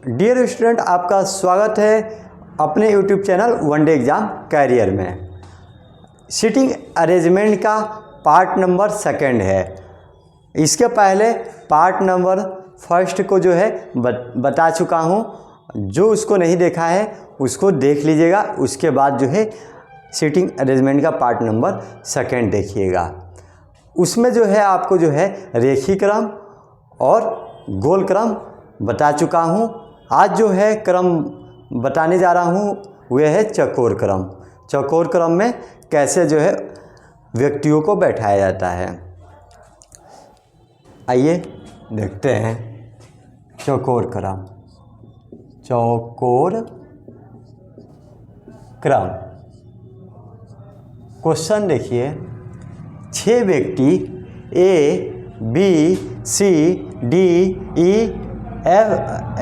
Dear student, आपका स्वागत है अपने YouTube channel one day exam career में। सीटिंग अरेंजमेंट का पार्ट नंबर 2 है। इसके पहले पार्ट नंबर 1 को जो है बता चुका हूँ। जो उसको नहीं देखा है उसको देख लीजिएगा। उसके बाद जो है सीटिंग अरेंजमेंट का पार्ट नंबर 2 देखिएगा। उसमें जो है आपको जो है रेखीय क्रम और गोल क्रम बता चुका हूँ। आज जो है क्रम बताने जा रहा हूँ वह है चौकोर क्रम। चौकोर क्रम में कैसे जो है व्यक्तियों को बैठाया जाता है, आइए देखते हैं। चौकोर क्रम, चौकोर क्रम। क्वेश्चन देखिए, 6 व्यक्ति ए बी सी डी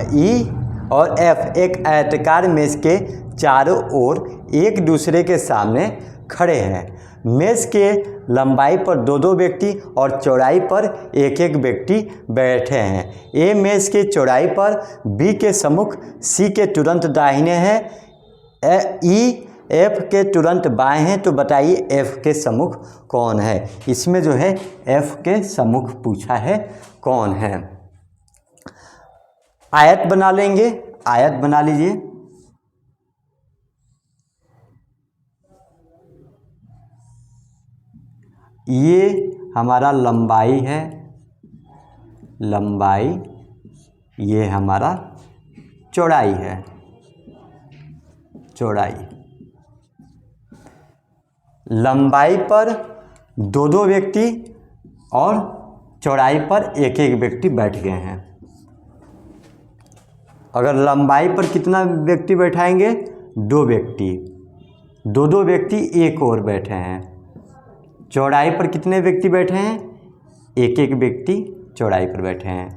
ई और एफ एक आयताकार मेज के चारों ओर एक दूसरे के सामने खड़े हैं। मेज के लंबाई पर 2-2 व्यक्ति और चौड़ाई पर 1-1 व्यक्ति बैठे हैं। ए मेज के चौड़ाई पर, बी के सम्मुख, सी के तुरंत दाहिने हैं, ई एफ के तुरंत बाएं हैं। तो बताइए एफ के सम्मुख कौन है। इसमें जो है एफ के सम्मुख पूछा है कौन है। आयत बना लेंगे, आयत बना लीजिए। ये हमारा लंबाई है, लंबाई। ये हमारा चौड़ाई है, चौड़ाई। लंबाई पर 2-2 व्यक्ति और चौड़ाई पर 1-1 व्यक्ति बैठ गए हैं। अगर लंबाई पर कितना व्यक्ति बैठाएंगे? 2 व्यक्ति, 2-2 व्यक्ति एक और बैठे हैं। चौड़ाई पर कितने व्यक्ति बैठे हैं? 1-1 व्यक्ति चौड़ाई पर बैठे हैं।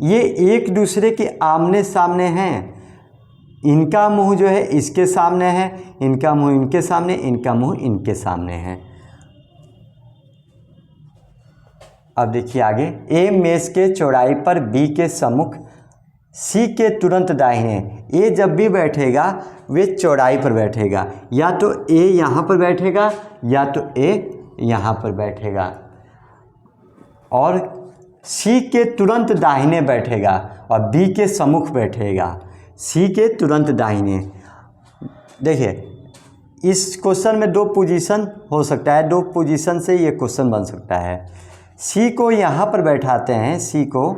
ये एक दूसरे के आमने सामने हैं। इनका मुंह जो है इसके सामने है, इनका मुंह इनके सामने, इनका मुंह इनके सामने है। अब देखिए आगे, ए मेज के चौड़ाई पर, बी के सम्मुख, सी के तुरंत दाहिने। ए जब भी बैठेगा वे चौड़ाई पर बैठेगा। या तो ए यहाँ पर बैठेगा या तो ए यहाँ पर बैठेगा। और सी के तुरंत दाहिने बैठेगा और बी के सम्मुख बैठेगा। सी के तुरंत दाहिने। देखिए इस क्वेश्चन में 2 पोजीशन हो सकता है, 2 पोजीशन से ये क्वेश्चन बन सकता है। सी को यहाँ पर बैठाते हैं, सी को,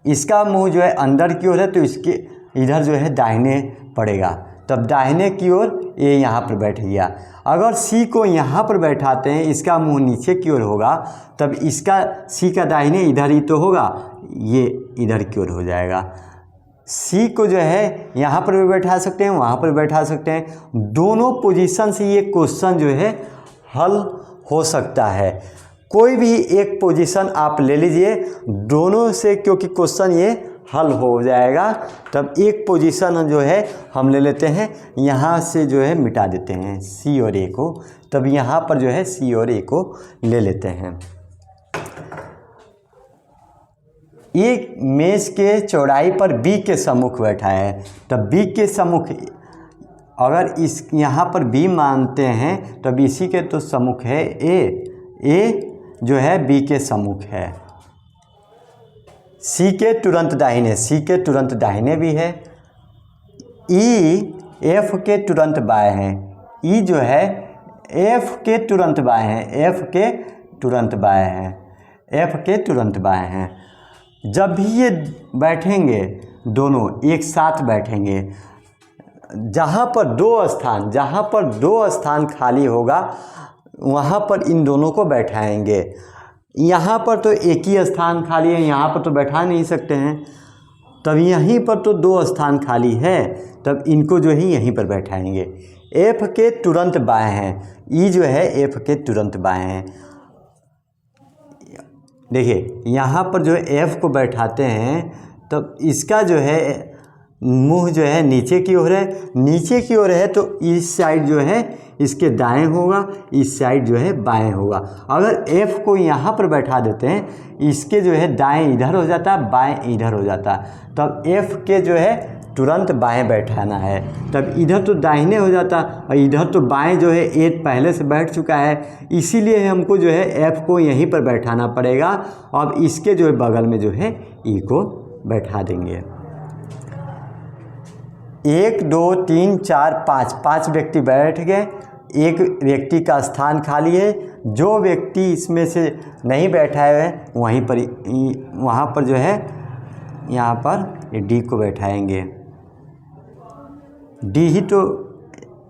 इसका मुंह जो है अंदर की ओर है तो इसके इधर जो है दाहिने पड़ेगा, तब दाहिने की ओर ये यहाँ पर बैठ गया। अगर सी को यहाँ पर बैठाते हैं, इसका मुंह नीचे की ओर होगा, तब इसका सी का दाहिने इधर ही तो होगा, ये इधर की ओर हो जाएगा। सी को जो है यहाँ पर भी बैठा सकते हैं, वहाँ पर बैठा सकते हैं। दोनों पोजीशन से ये क्वेश्चन जो है हल हो सकता है। कोई भी एक पोजीशन आप ले लीजिए दोनों से, क्योंकि क्वेश्चन ये हल हो जाएगा। तब एक पोजीशन जो है हम ले लेते हैं, यहाँ से जो है मिटा देते हैं सी और ए को। तब यहाँ पर जो है सी और ए को ले लेते हैं। एक मेज के चौड़ाई पर बी के सम्मुख बैठा है, तब बी के सम्मुख, अगर इस यहाँ पर बी मानते हैं तब इसी के तो सम्मुख है ए जो है बी के सम्मुख है। सी के तुरंत दाहिने, सी के तुरंत दाहिने भी है। ई एफ के तुरंत बाएं हैं, ई जो है एफ के तुरंत बाएं हैं, एफ के तुरंत बाएं हैं, एफ के तुरंत बाएं हैं। जब भी ये बैठेंगे दोनों एक साथ बैठेंगे, जहाँ पर 2 स्थान खाली होगा वहाँ पर इन दोनों को बैठाएंगे। यहाँ पर तो एक ही स्थान खाली है, यहाँ पर तो बैठा नहीं सकते हैं, तब यहीं पर तो 2 स्थान खाली है, तब इनको जो है यहीं पर बैठाएंगे। एफ के तुरंत बाएं हैं, ई जो है एफ के तुरंत बाएं हैं। देखिए यहाँ पर जो एफ को बैठाते हैं तब इसका जो है मुंह जो है नीचे की ओर है, नीचे की ओर है तो इस साइड जो है इसके दाएं होगा, इस साइड जो है बाएं होगा। अगर F को यहाँ पर बैठा देते हैं, इसके जो है दाएं इधर हो जाता, बाएं इधर हो जाता, तब F के जो है तुरंत बाएं बैठाना है, तब इधर तो दाहिने हो जाता और इधर तो बाएं जो है ए पहले से बैठ चुका है, इसीलिए हमको जो है F को यहीं पर बैठाना पड़ेगा। अब इसके जो है बगल में जो है E को बैठा देंगे। 1 2 3 4 5 5 व्यक्ति बैठ गए, एक व्यक्ति का स्थान खाली है। जो व्यक्ति इसमें से नहीं बैठा है वहीं पर वहाँ पर जो है यहाँ पर डी को बैठाएंगे। डी ही तो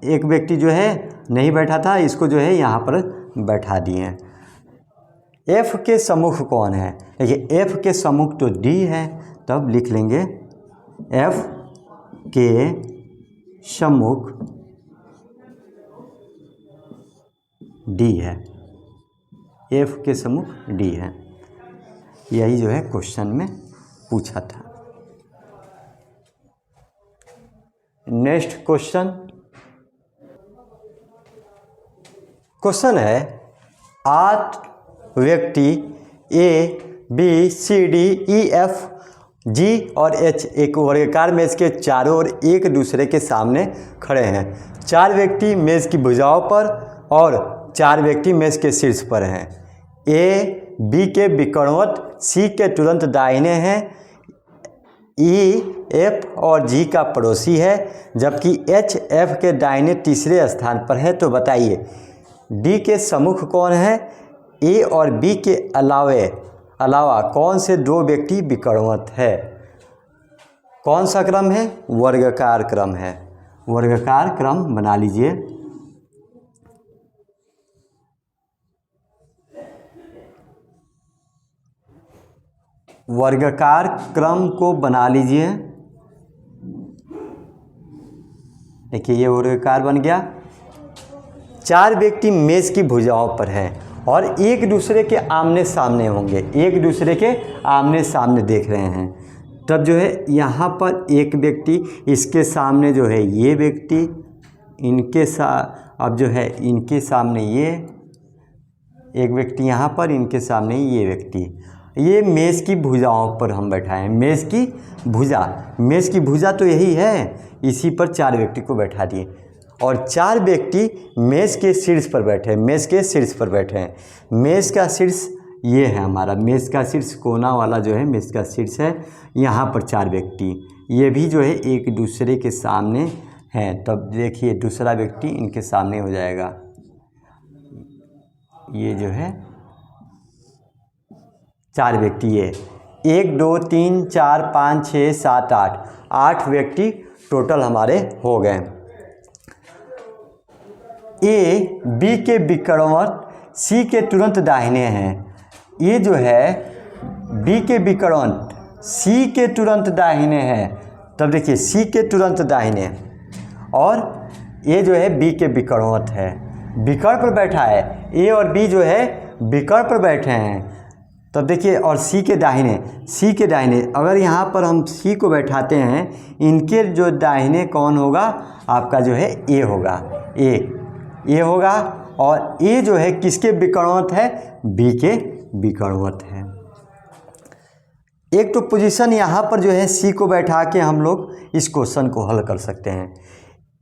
एक व्यक्ति जो है नहीं बैठा था, इसको जो है यहाँ पर बैठा दिए। एफ के सम्मुख कौन है? देखिए एफ के सम्मुख तो डी है, तब लिख लेंगे एफ के सम्मुख डी है। एफ के सम्मुख डी है, यही जो है क्वेश्चन में पूछा था। नेक्स्ट क्वेश्चन है 8 व्यक्ति A B C D E F G और एच एक वर्गाकार मेज के चारों ओर एक दूसरे के सामने खड़े हैं। 4 व्यक्ति मेज की भुजाओं पर और 4 व्यक्ति मेज के शीर्ष पर हैं। ए बी के विकर्णवत सी के तुरंत दाहिने हैं, ई एफ और जी का पड़ोसी है, जबकि एच एफ के दाहिने तीसरे स्थान पर है। तो बताइए डी के सम्मुख कौन है? ए और बी के अलावा कौन से 2 व्यक्ति विकर्णवत है? कौन सा क्रम है? वर्गाकार क्रम है। वर्गाकार क्रम बना लीजिए। वर्गाकार क्रम को बना लीजिए। देखिए ये वर्गाकार बन गया। 4 व्यक्ति मेज की भुजाओं पर हैं और एक दूसरे के आमने सामने होंगे, एक दूसरे के आमने सामने देख रहे हैं। तब जो है यहाँ पर एक व्यक्ति, इसके सामने जो है ये व्यक्ति, अब जो है इनके सामने ये एक व्यक्ति, यहाँ पर इनके सामने ये व्यक्ति। ये मेज़ की भुजाओं पर हम बैठाएं। मेज़ की भुजा तो यही है, इसी पर 4 व्यक्ति को बैठा दिए और 4 व्यक्ति मेज़ के शीर्ष पर बैठे। मेज़ हैं। मेज़ का शीर्ष ये है हमारा, मेज़ का शीर्ष कोना वाला जो है मेज़ का शीर्ष है। यहाँ पर 4 व्यक्ति, ये भी जो है एक दूसरे के सामने हैं। तब देखिए दूसरा व्यक्ति इनके सामने हो जाएगा। ये जो है 4 व्यक्ति, ये 1 2 3 4 5 6 7 8 व्यक्ति टोटल हमारे हो गए। ए बी के विकर्णवत सी के तुरंत दाहिने हैं। ये जो है बी के विकर्णवत सी के तुरंत दाहिने हैं। तब देखिए सी के तुरंत दाहिने और ये जो है बी के विकर्णवत है, विकर्ण पर बैठा है। ए और बी जो है विकर्ण पर बैठे हैं। तब देखिए और सी के दाहिने अगर यहाँ पर हम सी को बैठाते हैं, इनके जो दाहिने कौन होगा? आपका जो है ए होगा, ए होगा। और ए जो है किसके विकर्णवत है? बी के विकर्णवत है। एक तो पोजीशन यहाँ पर जो है सी को बैठा के हम लोग इस क्वेश्चन को हल कर सकते हैं।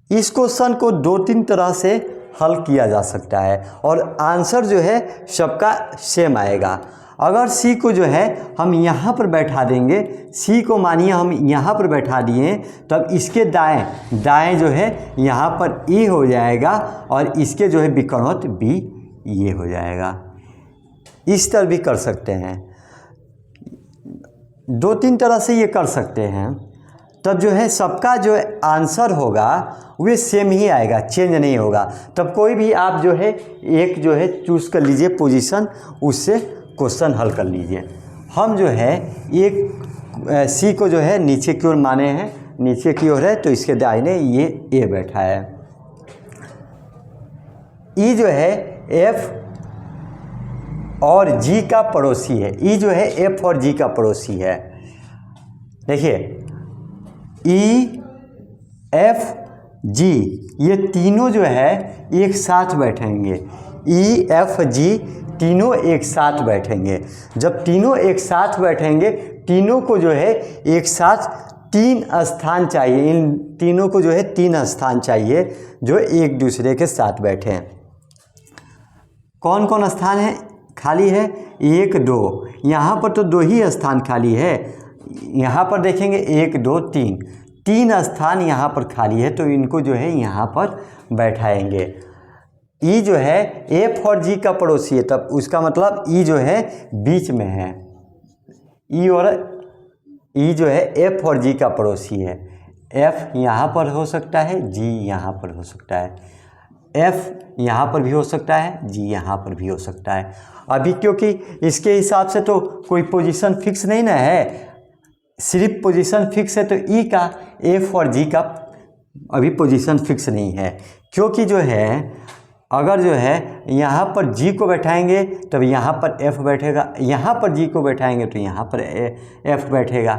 इस क्वेश्चन को 2-3 तरह से हल किया जा सकता है और आंसर जो है सबका सेम आएगा। अगर सी को जो है हम यहाँ पर बैठा देंगे, सी को मानिए हम यहाँ पर बैठा दिए, तब इसके दाएं जो है यहाँ पर ए हो जाएगा और इसके जो है विकर्णवत बी ये हो जाएगा। इस तरह भी कर सकते हैं, 2-3 तरह से ये कर सकते हैं। तब जो है सबका जो आंसर होगा वे सेम ही आएगा, चेंज नहीं होगा। तब कोई भी आप जो है एक जो है चूज़ कर लीजिए पोजीशन, उससे क्वेश्चन हल कर लीजिए। हम जो है एक सी को जो है नीचे की ओर माने हैं, नीचे की ओर है, तो इसके दाहिने ये ए बैठा है। ई जो है एफ और जी का पड़ोसी है। ई जो है एफ और जी का पड़ोसी है। देखिए ई एफ जी, ये तीनों जो है एक साथ बैठेंगे। ई एफ जी तीनों एक साथ बैठेंगे। जब तीनों एक साथ बैठेंगे, तीनों को जो है एक साथ 3 स्थान चाहिए। इन तीनों को जो है 3 स्थान चाहिए जो एक दूसरे के साथ बैठे हैं। कौन कौन स्थान है खाली है? 1 2, यहाँ पर तो 2 ही स्थान खाली है। यहाँ पर देखेंगे 1 2 3 स्थान यहाँ पर खाली है, तो इनको जो है यहाँ पर बैठाएंगे। ई जो है एफ और जी का पड़ोसी है, तब उसका मतलब ई जो है बीच में है। ई जो है एफ और जी का पड़ोसी है। एफ यहाँ पर हो सकता है, जी यहाँ पर हो सकता है। एफ यहाँ पर भी हो सकता है, जी यहाँ पर भी हो सकता है। अभी क्योंकि इसके हिसाब से तो कोई पोजीशन फिक्स नहीं ना है, सिर्फ पोजीशन फिक्स है, तो ई का एफ और जी का अभी पोजीशन फिक्स नहीं है। क्योंकि जो है अगर जो है यहाँ पर जी को बैठाएंगे तब यहाँ पर एफ बैठेगा, यहाँ पर जी को बैठाएंगे तो यहाँ पर एफ बैठेगा।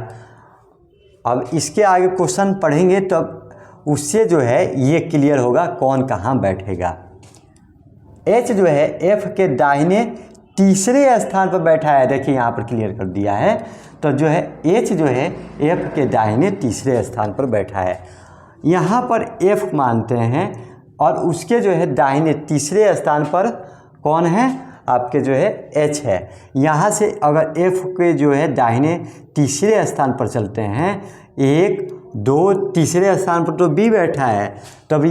अब इसके आगे क्वेश्चन पढ़ेंगे तब उससे जो है ये क्लियर होगा कौन कहाँ बैठेगा। एच जो है एफ के दाहिने तीसरे स्थान पर बैठा है। देखिए यहाँ पर क्लियर कर दिया है, तो जो है एच जो है एफ के दाहिने तीसरे स्थान पर बैठा है। यहाँ पर एफ मानते हैं और उसके जो है दाहिने तीसरे स्थान पर कौन है? आपके जो है एच है। यहाँ से अगर एफ के जो है दाहिने तीसरे स्थान पर चलते हैं, 1 2 तीसरे स्थान पर तो बी बैठा है, तब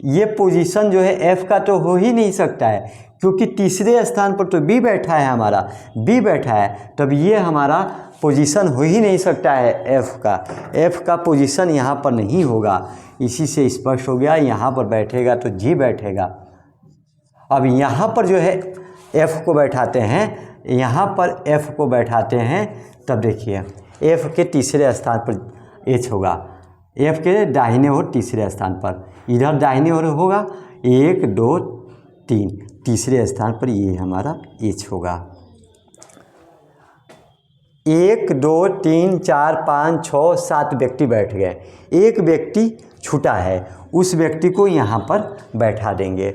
ये पोजीशन जो है एफ का तो हो ही नहीं सकता है, क्योंकि तीसरे स्थान पर तो बी बैठा है, हमारा बी बैठा है, तब ये हमारा पोजीशन हो ही नहीं सकता है एफ का पोजीशन यहाँ पर नहीं होगा। इसी से स्पष्ट हो गया, यहाँ पर बैठेगा तो जी बैठेगा। अब यहाँ पर जो है एफ को बैठाते हैं, यहाँ पर एफ को बैठाते हैं, तब देखिए एफ के तीसरे स्थान पर एच होगा, एफ के दाहिने ओर तीसरे स्थान पर, इधर दाहिने ओर होगा 1 2 3, तीसरे स्थान पर ये हमारा एच होगा। 1 2 3 4 5 6 7 व्यक्ति बैठ गए, एक व्यक्ति छूटा है, उस व्यक्ति को यहाँ पर बैठा देंगे।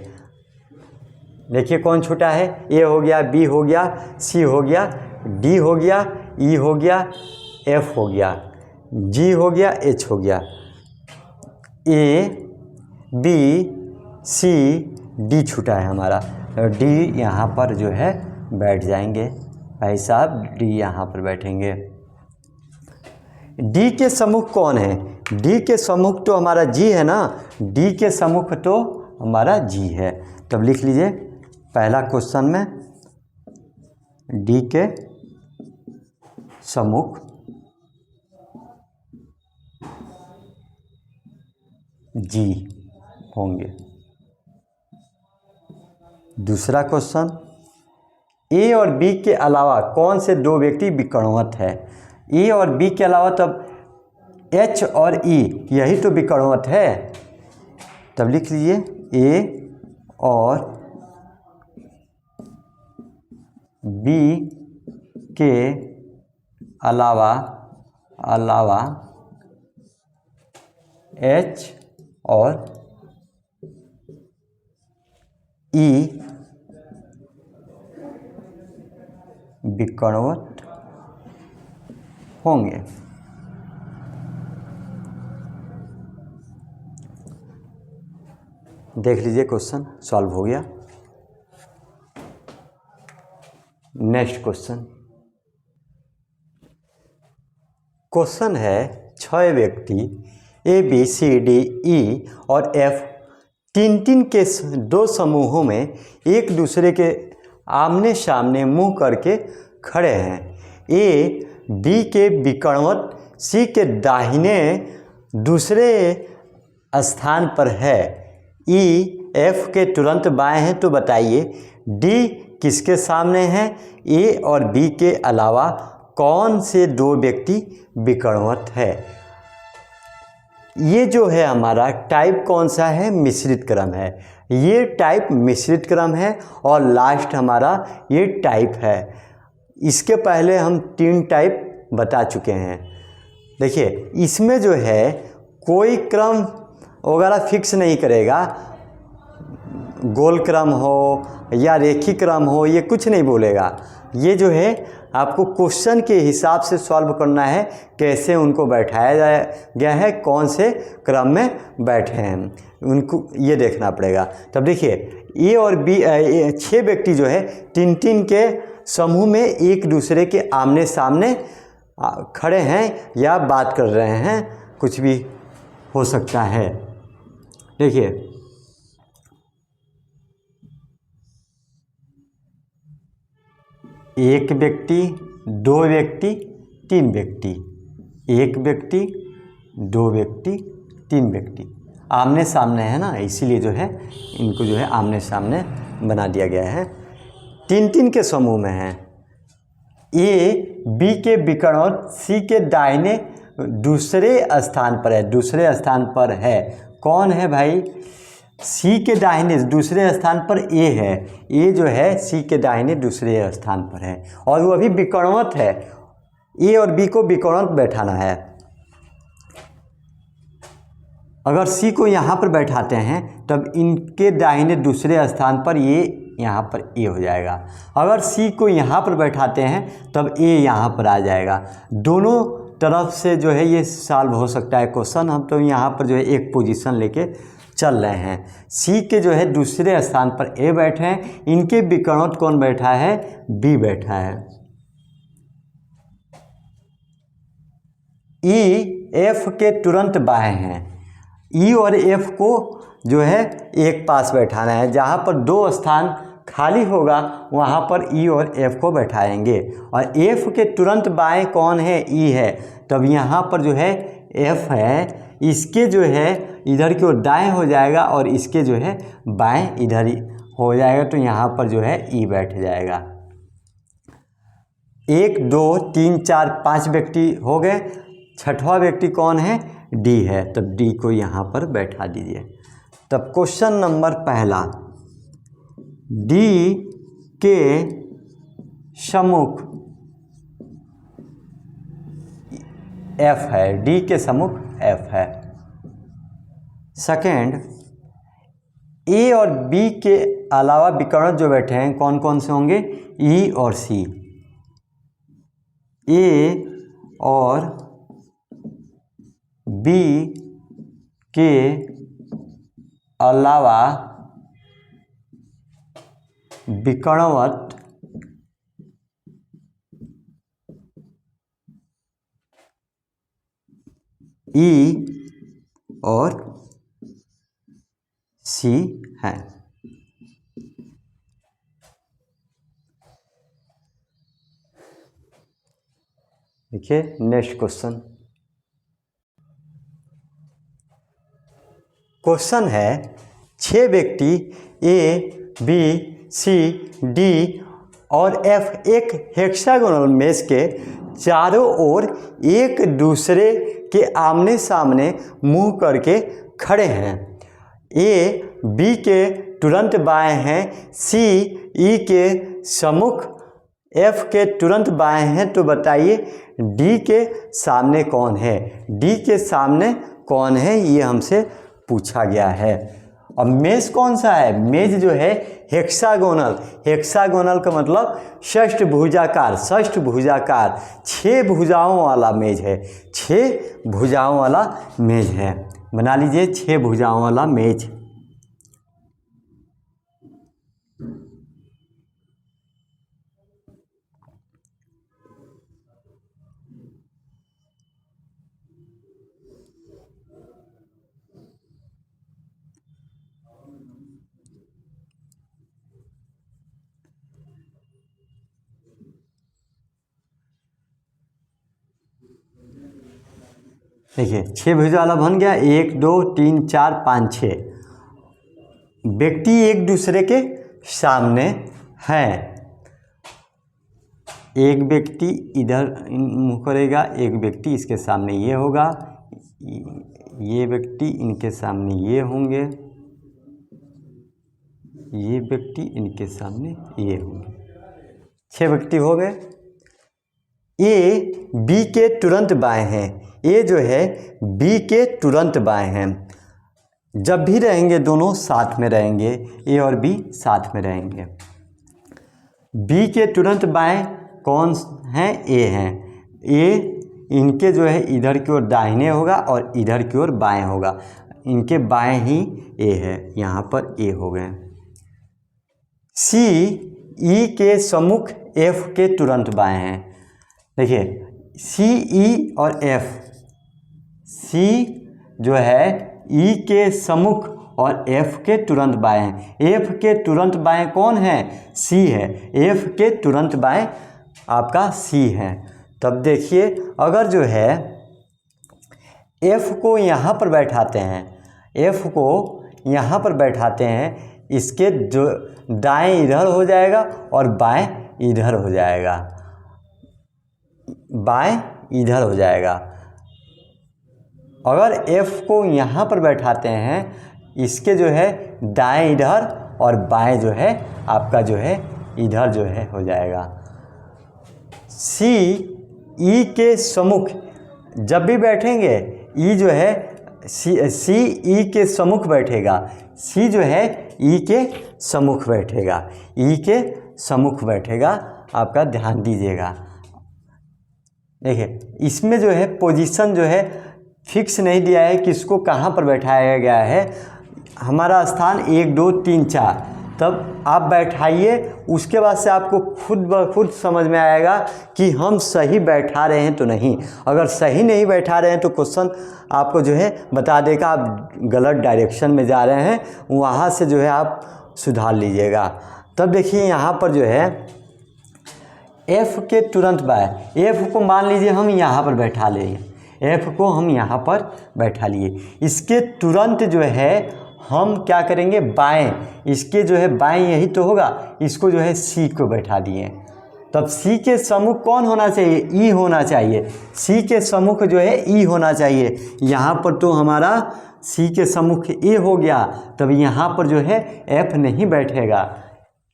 देखिए कौन छूटा है? ए हो गया, बी हो गया, सी हो गया, डी हो गया, ई हो गया, एफ हो गया, जी हो गया, एच हो गया। ए बी सी डी छूटा है हमारा, डी यहाँ पर जो है बैठ जाएंगे। भाई साहब डी यहाँ पर बैठेंगे। डी के सम्मुख कौन है? डी के सम्मुख तो हमारा जी है ना, डी के सम्मुख तो हमारा जी है। तब लिख लीजिए पहला क्वेश्चन में डी के सम्मुख जी होंगे। दूसरा क्वेश्चन, ए और बी के अलावा कौन से 2 व्यक्ति विकर्णवत है? ए और बी के अलावा तब एच और ई यही तो विकर्णवत है। तब लिख लीजिए ए और बी के अलावा एच और ई विकर्णवत होंगे। देख लीजिए क्वेश्चन सॉल्व हो गया। नेक्स्ट क्वेश्चन है 6 व्यक्ति ए बी सी डी ई और एफ 3 के 2 समूहों में एक दूसरे के आमने सामने मुंह करके खड़े हैं। ए बी के विकर्णवत सी के दाहिने दूसरे स्थान पर है, ई एफ के तुरंत बाएं हैं, तो बताइए डी किसके सामने है? ए और बी के अलावा कौन से 2 व्यक्ति विकर्णवत है? ये जो है हमारा टाइप कौन सा है? मिश्रित क्रम है। ये टाइप मिश्रित क्रम है और लास्ट हमारा ये टाइप है। इसके पहले हम 3 टाइप बता चुके हैं। देखिए इसमें जो है कोई क्रम वगैरह फिक्स नहीं करेगा, गोल क्रम हो या रेखिक क्रम हो, ये कुछ नहीं बोलेगा। ये जो है आपको क्वेश्चन के हिसाब से सॉल्व करना है, कैसे उनको बैठाया गया है, कौन से क्रम में बैठे हैं, उनको ये देखना पड़ेगा। तब देखिए ए और बी 6 व्यक्ति जो है तीन तीन के समूह में एक दूसरे के आमने सामने खड़े हैं या बात कर रहे हैं, कुछ भी हो सकता है। देखिए एक व्यक्ति, दो व्यक्ति, तीन व्यक्ति, एक व्यक्ति, दो व्यक्ति, तीन व्यक्ति आमने सामने है ना, इसीलिए जो है इनको जो है आमने सामने बना दिया गया है। तीन तीन के समूह में है। ए बी के विकर्णवत सी के दाहिने दूसरे स्थान पर है, दूसरे स्थान पर है। कौन है भाई? सी के दाहिने दूसरे स्थान पर ए है। ए जो है सी के दाहिने दूसरे स्थान पर है और वो अभी विकर्णवत है। ए और बी को विकर्णवत बैठाना है। अगर सी को यहाँ पर बैठाते हैं तब इनके दाहिने दूसरे स्थान पर ये यहाँ पर ए हो जाएगा। अगर सी को यहाँ पर बैठाते हैं तब ए यहाँ पर आ जाएगा। दोनों तरफ से जो है ये सॉल्व हो सकता है क्वेश्चन। हम तो यहाँ पर जो है एक पोजीशन लेके चल रहे हैं। सी के जो है दूसरे स्थान पर ए बैठे हैं, इनके विकर्णवत कौन बैठा है? बी बैठा है। ई एफ के तुरंत बाएं हैं। ई और एफ को जो है एक पास बैठाना है। जहाँ पर दो स्थान खाली होगा वहाँ पर ई और एफ को बैठाएंगे। और एफ के तुरंत बाएं कौन है? ई है। तब यहाँ पर जो है एफ है, इसके जो है इधर की ओर दाएं हो जाएगा और इसके जो है बाएं इधर ही हो जाएगा। तो यहाँ पर जो है ई बैठ जाएगा। 1 2 3 4 5 व्यक्ति हो गए। छठवां व्यक्ति कौन है? डी है। तब डी को यहाँ पर बैठा दीजिए। तब क्वेश्चन नंबर पहला, डी के सम्मुख एफ है। डी के सम्मुख एफ है। सेकेंड, ए और बी के अलावा विकर्ण जो बैठे हैं कौन कौन से होंगे? ई और सी। ए और बी के अलावा विकर्णवत ई और सी है। देखिए नेक्स्ट क्वेश्चन। क्वेश्चन है 6 व्यक्ति ए बी सी डी और एफ एक हेक्सागोनल मेष के चारों ओर एक दूसरे के आमने सामने मुंह करके खड़े हैं। ए बी के तुरंत बाएं हैं, सी ई के सम्मुख, एफ के तुरंत बाएं हैं। तो बताइए डी के सामने कौन है? डी के सामने कौन है ये हमसे पूछा गया है। और मेज कौन सा है? मेज जो है हेक्सागोनल। हेक्सागोनल का मतलब षष्ठ भुजाकार। षष्ठ भुजाकार 6 भुजाओं वाला मेज है। 6 भुजाओं वाला मेज है। बना लीजिए 6 भुजाओं वाला मेज। देखिए 6 भुजा वाला बन गया। 1 2 3 4 5 6 व्यक्ति एक दूसरे के सामने हैं। एक व्यक्ति इधर मुँह करेगा, एक व्यक्ति इसके सामने ये होगा, ये व्यक्ति इनके सामने ये होंगे, ये व्यक्ति इनके सामने ये होंगे। 6 व्यक्ति हो गए। ए बी के तुरंत बाएं हैं। ए जो है बी के तुरंत बाएं हैं। जब भी रहेंगे दोनों साथ में रहेंगे, ए और बी साथ में रहेंगे। बी के तुरंत बाएं कौन हैं? ए हैं। ए इनके जो है इधर की ओर दाहिने होगा और इधर की ओर बाएं होगा, इनके बाएं ही ए है, यहाँ पर ए हो गए। सी ई के सम्मुख एफ के तुरंत बाएं हैं। देखिए सी ई और एफ, सी जो है ई के सम्मुख और एफ के तुरंत बाएं हैं। एफ के तुरंत बाएं कौन है? सी है। एफ के तुरंत बाएं आपका सी है। तब देखिए अगर जो है एफ को यहाँ पर बैठाते हैं, एफ को यहाँ पर बैठाते हैं, इसके जो दाएं इधर हो जाएगा और बाएं इधर हो जाएगा, बाएं इधर हो जाएगा। अगर एफ को यहाँ पर बैठाते हैं, इसके जो है दाएं इधर और बाएं जो है आपका जो है इधर जो है हो जाएगा। सी ई के सम्मुख जब भी बैठेंगे, ई जो है सी ई के सम्मुख बैठेगा, सी जो है ई के सम्मुख बैठेगा, ई के सम्मुख बैठेगा। आपका ध्यान दीजिएगा। देखिए इसमें जो है पोजीशन जो है फिक्स नहीं दिया है, किसको कहाँ पर बैठाया गया है। हमारा स्थान 1 2 3 4, तब आप बैठाइए, उसके बाद से आपको खुद ब खुद समझ में आएगा कि हम सही बैठा रहे हैं तो नहीं। अगर सही नहीं बैठा रहे हैं तो क्वेश्चन आपको जो है बता देगा आप गलत डायरेक्शन में जा रहे हैं, वहाँ से जो है आप सुधार लीजिएगा। तब देखिए यहाँ पर जो है एफ़ के तुरंत बाएं, एफ़ को मान लीजिए हम यहाँ पर बैठा लेंगे, एफ़ को हम यहाँ पर बैठा लिए, इसके तुरंत जो है हम क्या करेंगे बाएं, इसके जो है बाएं यही तो होगा, इसको जो है सी को बैठा दिए। तब सी के सम्मुख कौन होना चाहिए? ई होना चाहिए। सी के सम्मुख जो है ई होना चाहिए। यहाँ पर तो हमारा सी के सम्मुख ए हो गया, तब यहाँ पर जो है एफ नहीं बैठेगा,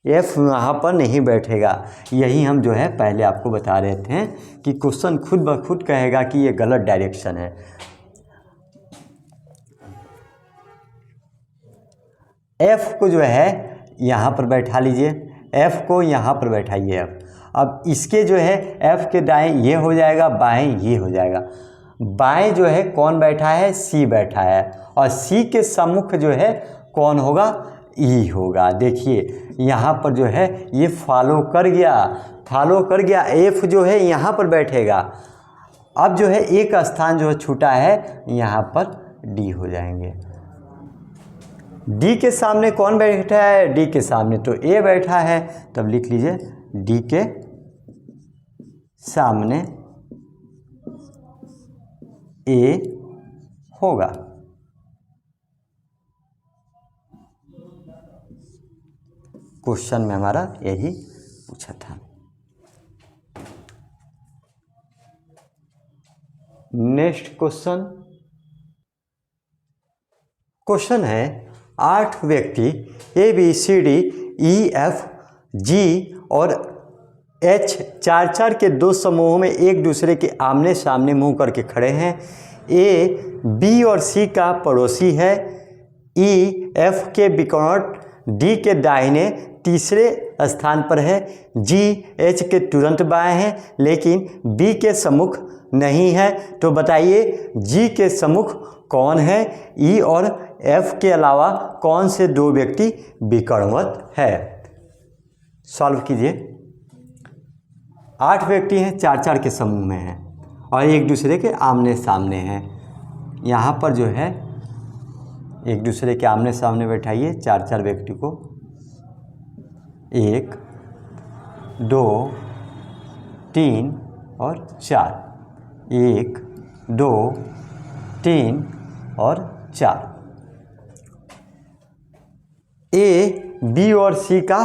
एफ यहाँ पर नहीं बैठेगा। यही हम जो है पहले आपको बता रहे थे कि क्वेश्चन खुद ब खुद कहेगा कि ये गलत डायरेक्शन है। एफ़ को जो है यहाँ पर बैठा लीजिए, एफ़ को यहाँ पर बैठाइए। अब इसके जो है एफ़ के दाएं ये हो जाएगा, बाएं ये हो जाएगा। बाएं जो है कौन बैठा है? सी बैठा है, और सी के सम्मुख जो है कौन होगा? ई होगा। देखिए यहाँ पर जो है ये फॉलो कर गया, फॉलो कर गया। एफ़ जो है यहाँ पर बैठेगा। अब जो है एक स्थान जो है छूटा है, यहाँ पर डी हो जाएंगे। डी के सामने कौन बैठा है? डी के सामने तो ए बैठा है, तब लिख लीजिए डी के सामने ए होगा। क्वेश्चन में हमारा यही पूछा था। नेक्स्ट क्वेश्चन, क्वेश्चन है 8 व्यक्ति A B C D E F G और एच 4-4 के 2 समूहों में एक दूसरे के आमने सामने मुंह करके खड़े हैं। ए बी और सी का पड़ोसी है, ई एफ के विकर्ण डी के दाहिने तीसरे स्थान पर है, जी एच के तुरंत बाएं हैं लेकिन बी के सम्मुख नहीं है। तो बताइए जी के सम्मुख कौन है? ई और एफ के अलावा कौन से 2 व्यक्ति विकर्णवत है? सॉल्व कीजिए। 8 व्यक्ति हैं, 4-4 के समूह में हैं और एक दूसरे के आमने सामने हैं। यहाँ पर जो है एक दूसरे के आमने सामने बैठाइए 4-4 व्यक्ति को, 1 2 3 और 4, 1 2 3 और 4। ए बी और सी का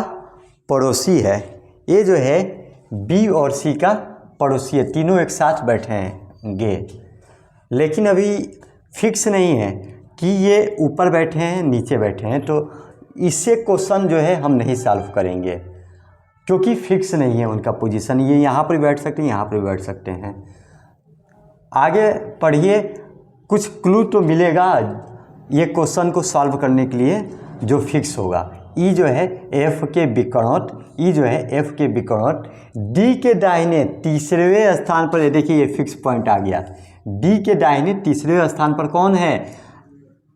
पड़ोसी है। ए जो है बी और सी का पड़ोसी है, तीनों एक साथ बैठे हैं लेकिन अभी फिक्स नहीं है कि ये ऊपर बैठे हैं नीचे बैठे हैं, तो इससे क्वेश्चन जो है हम नहीं सॉल्व करेंगे क्योंकि फिक्स नहीं है उनका पोजीशन। ये यहाँ पर बैठ सकते हैं, यहाँ पर बैठ सकते हैं। आगे पढ़िए, कुछ क्लू तो मिलेगा। ये क्वेश्चन को सॉल्व करने के लिए जो फिक्स होगा, ई जो है एफ के विकर्णोत, ई जो है एफ के विकर्णोत डी के दाहिने तीसरे स्थान पर, ये देखिए ये फिक्स पॉइंट आ गया, डी के दाहिने तीसरे स्थान पर कौन है,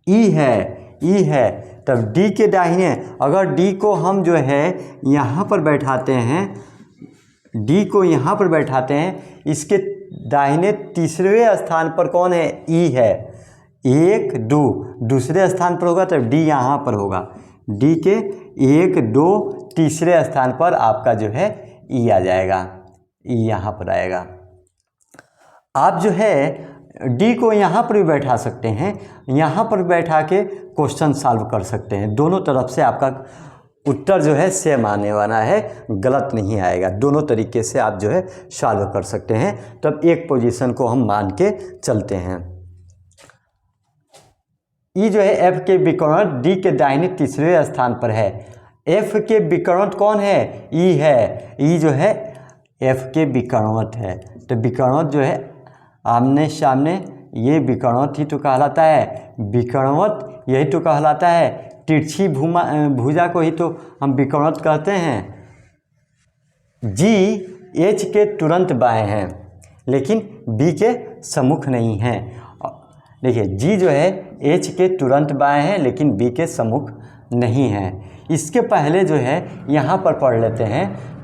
ई है, ई है। तब डी के दाहिने अगर डी को हम जो है यहाँ पर बैठाते हैं, डी को यहाँ पर बैठाते हैं, इसके दाहिने तीसरे स्थान पर कौन है, ई है, 1 2 दूसरे स्थान पर होगा, तब डी यहाँ पर होगा, डी के 1 2 तीसरे स्थान पर आपका जो है ई आ जाएगा, ई यहाँ पर आएगा। आप जो है डी को यहाँ पर भी बैठा सकते हैं, यहाँ पर बैठा के क्वेश्चन सॉल्व कर सकते हैं, दोनों तरफ से आपका उत्तर जो है सेम आने वाला है, गलत नहीं आएगा, दोनों तरीके से आप जो है सॉल्व कर सकते हैं। तब एक पोजीशन को हम मान के चलते हैं। ई जो है एफ के विकर्ण डी के दाहिने तीसरे स्थान पर है, एफ के विकर्ण कौन है, ई है, ई जो है एफ के विकर्ण है, तो विकर्ण जो है आमने सामने, ये विकर्णवत ही तो कहलाता है, विकर्णवत यही तो कहलाता है, तिरछी भुजा को ही तो हम विकर्णवत कहते हैं। जी एच के तुरंत बाएं हैं लेकिन बी के सम्मुख नहीं हैं। देखिए जी जो है एच के तुरंत बाएं हैं लेकिन बी के सम्मुख नहीं हैं। इसके पहले जो है यहाँ पर पढ़ लेते हैं,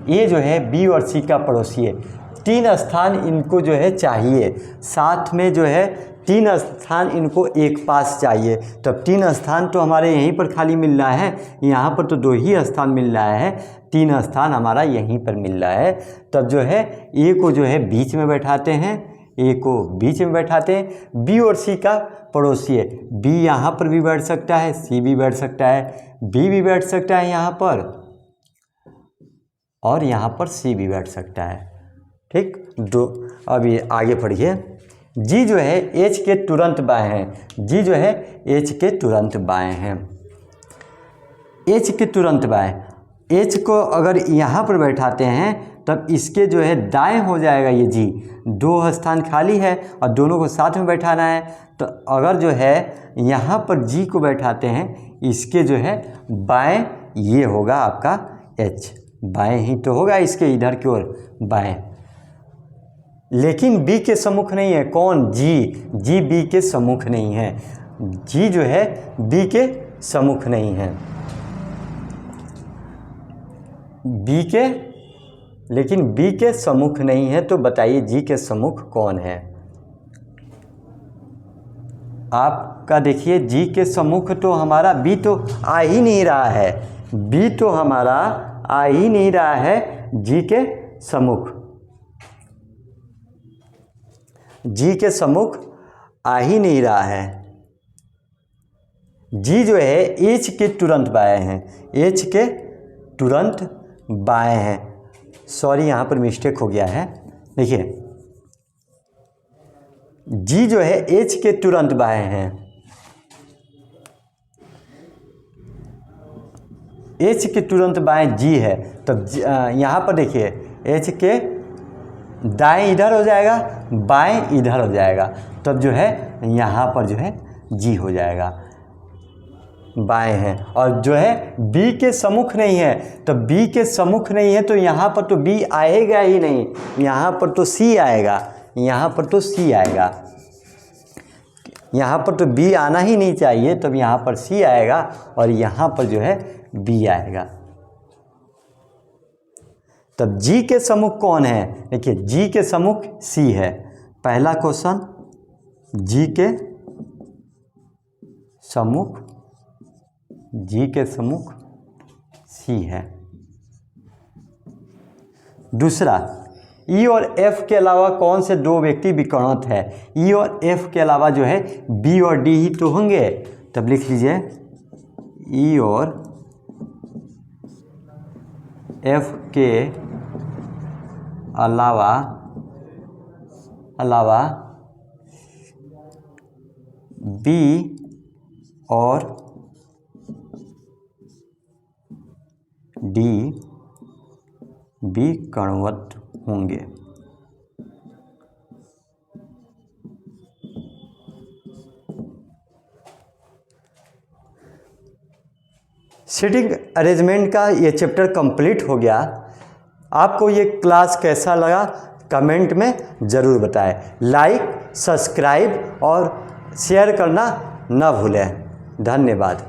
ए जो है बी और सी का पड़ोसी है, 3 स्थान इनको जो है चाहिए, साथ में जो है 3 स्थान इनको एक पास चाहिए, तब 3 स्थान तो हमारे यहीं पर खाली मिल रहा है, यहाँ पर तो 2 ही स्थान मिल रहा है, 3 स्थान हमारा यहीं पर मिल रहा है। तब जो है ए को जो है बीच में बैठाते हैं, ए को बीच में बैठाते हैं, बी और सी का पड़ोसी है, बी यहाँ पर भी बैठ सकता है, सी भी बैठ सकता है, बी भी बैठ सकता है यहाँ पर, और यहाँ पर सी भी बैठ सकता है। ठीक, दो अभी आगे पढ़िए। जी जो है एच के तुरंत बाएं हैं, जी जो है एच के तुरंत बाएं हैं, एच के तुरंत बाएं, एच को अगर यहाँ पर बैठाते हैं तब इसके जो है दाएं हो जाएगा ये जी, 2 स्थान खाली है और दोनों को साथ में बैठाना है, तो अगर जो है यहाँ पर जी को बैठाते हैं, इसके जो है बाएं ये होगा आपका एच, बाएं ही तो होगा इसके इधर की ओर बाएं, लेकिन बी के सम्मुख नहीं है, कौन, जी, जी बी के सम्मुख नहीं है, जी जो है बी के सम्मुख नहीं है, बी के, लेकिन बी के सम्मुख नहीं है, तो बताइए जी के सम्मुख कौन है। आपका देखिए जी के सम्मुख तो हमारा बी तो आ ही नहीं रहा है, बी तो हमारा आ ही नहीं रहा है जी के सम्मुख, जी के सम्मुख आ ही नहीं रहा है। जी जो है एच के तुरंत बाएं हैं, एच के तुरंत बाएं हैं, सॉरी यहाँ पर मिस्टेक हो गया है, देखिए जी जो है एच के तुरंत बाएं हैं, एच के तुरंत बाएं जी है, तब यहाँ पर देखिए एच के दाएं इधर हो जाएगा, बाएं इधर हो जाएगा, तब जो है यहाँ पर जो है जी हो जाएगा, बाएं हैं, और जो है बी के सम्मुख नहीं है, तो बी के सम्मुख नहीं है तो यहाँ पर तो बी आएगा ही नहीं, यहाँ पर तो सी आएगा, यहाँ पर तो सी आएगा, यहाँ पर तो बी आना ही नहीं चाहिए, तब यहाँ पर सी आएगा और यहाँ पर जो है बी आएगा। तब जी के सम्मुख कौन है, देखिए जी के सम्मुख सी है, पहला क्वेश्चन, जी के सम्मुख, जी के सम्मुख सी है। दूसरा, ई और एफ के अलावा कौन से 2 व्यक्ति विकर्णवत है, ई और एफ के अलावा जो है बी और डी ही तो होंगे, तब लिख लीजिए ई और एफ के अलावा बी और डी विकर्णवत होंगे। सीटिंग अरेंजमेंट का ये चैप्टर कंप्लीट हो गया। आपको ये क्लास कैसा लगा कमेंट में ज़रूर बताएं। लाइक, सब्सक्राइब और शेयर करना न भूलें। धन्यवाद।